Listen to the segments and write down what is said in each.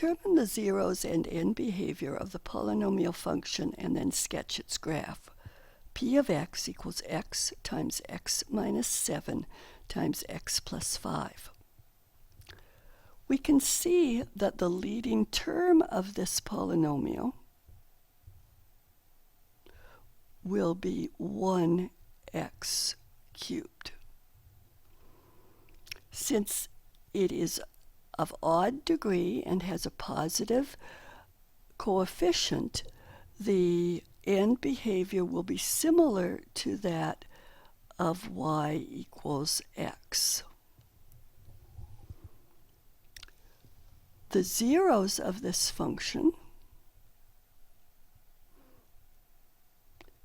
Determine the zeros and end behavior of the polynomial function and then sketch its graph. P of x equals x times x minus 7 times x plus 5. We can see that the leading term of this polynomial will be 1x cubed. Since it is of odd degree and has a positive coefficient, the end behavior will be similar to that of y equals x. The zeros of this function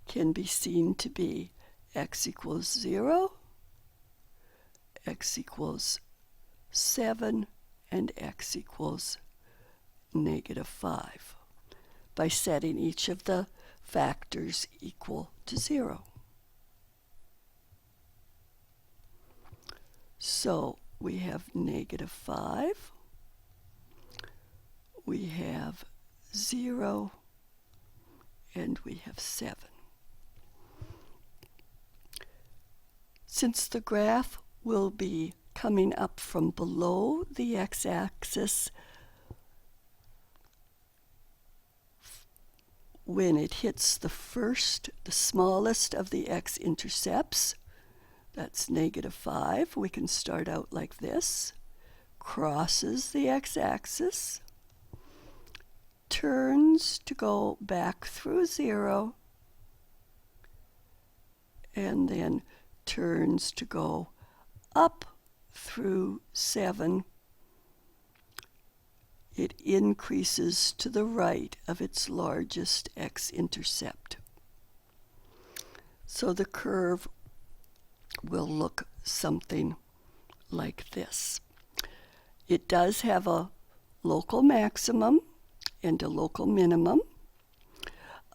can be seen to be x equals 0, x equals 7, and x equals negative 5 by setting each of the factors equal to 0. So we have negative 5, we have 0, and we have 7. Since the graph will be coming up from below the x-axis when it hits the smallest of the x-intercepts, that's negative 5, we can start out like this, crosses the x-axis, turns to go back through 0, and then turns to go up through 7. It increases to the right of its largest x-intercept. So the curve will look something like this. It does have a local maximum and a local minimum,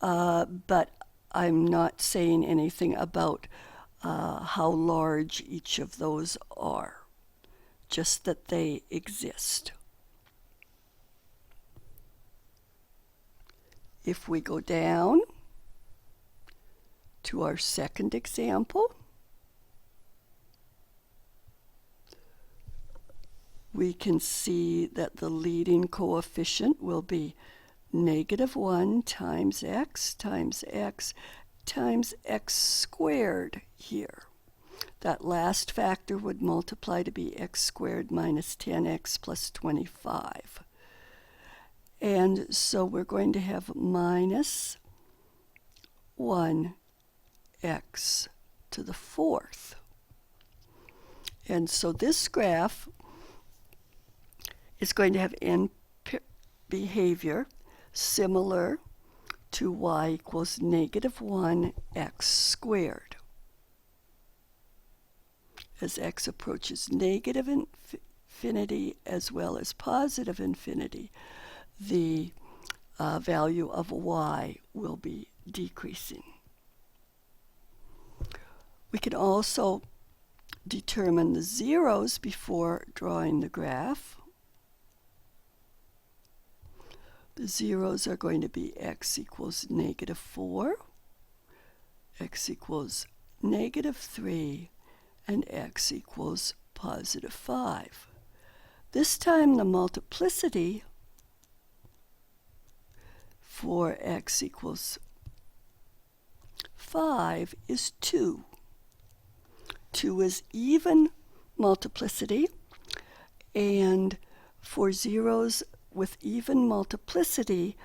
but I'm not saying anything about how large each of those are, just that they exist. If we go down to our second example, we can see that the leading coefficient will be negative 1 times x times x times x squared here. That last factor would multiply to be x squared minus 10x plus 25. And so we're going to have minus 1x to the 4th. And so this graph is going to have end behavior similar to y equals negative 1x squared. As x approaches negative infinity as well as positive infinity, the value of y will be decreasing. We can also determine the zeros before drawing the graph. The zeros are going to be x equals negative 4, x equals negative 3, and x equals positive 5. This time the multiplicity for x equals 5 is 2. 2 is even multiplicity, and for zeros with even multiplicity,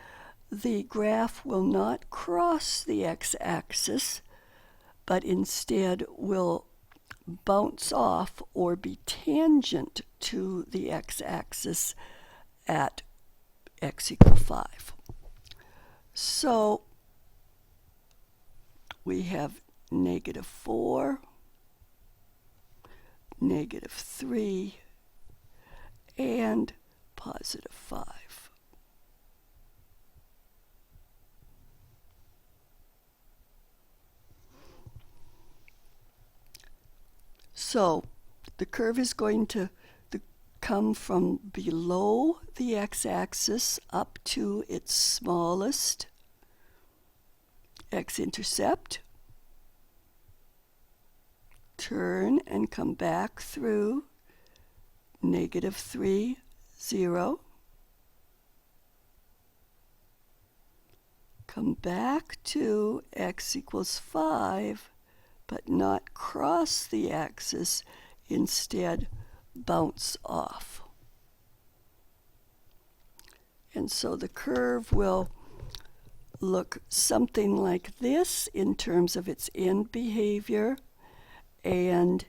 the graph will not cross the x-axis, but instead will bounce off or be tangent to the x-axis at x equals 5. So we have negative 4, negative 3, and positive 5. So the curve is going to come from below the x-axis up to its smallest x-intercept, turn and come back through -3, 0, come back to x equals 5, but not cross the axis, instead bounce off. And so the curve will look something like this in terms of its end behavior, and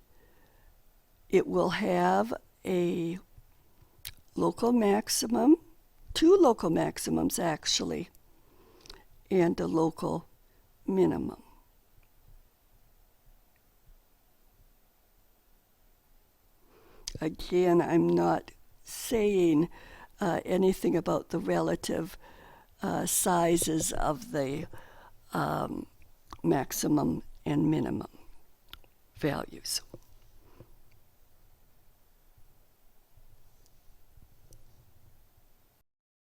it will have a local maximum, two local maximums actually, and a local minimum. Again, I'm not saying anything about the relative sizes of the maximum and minimum values.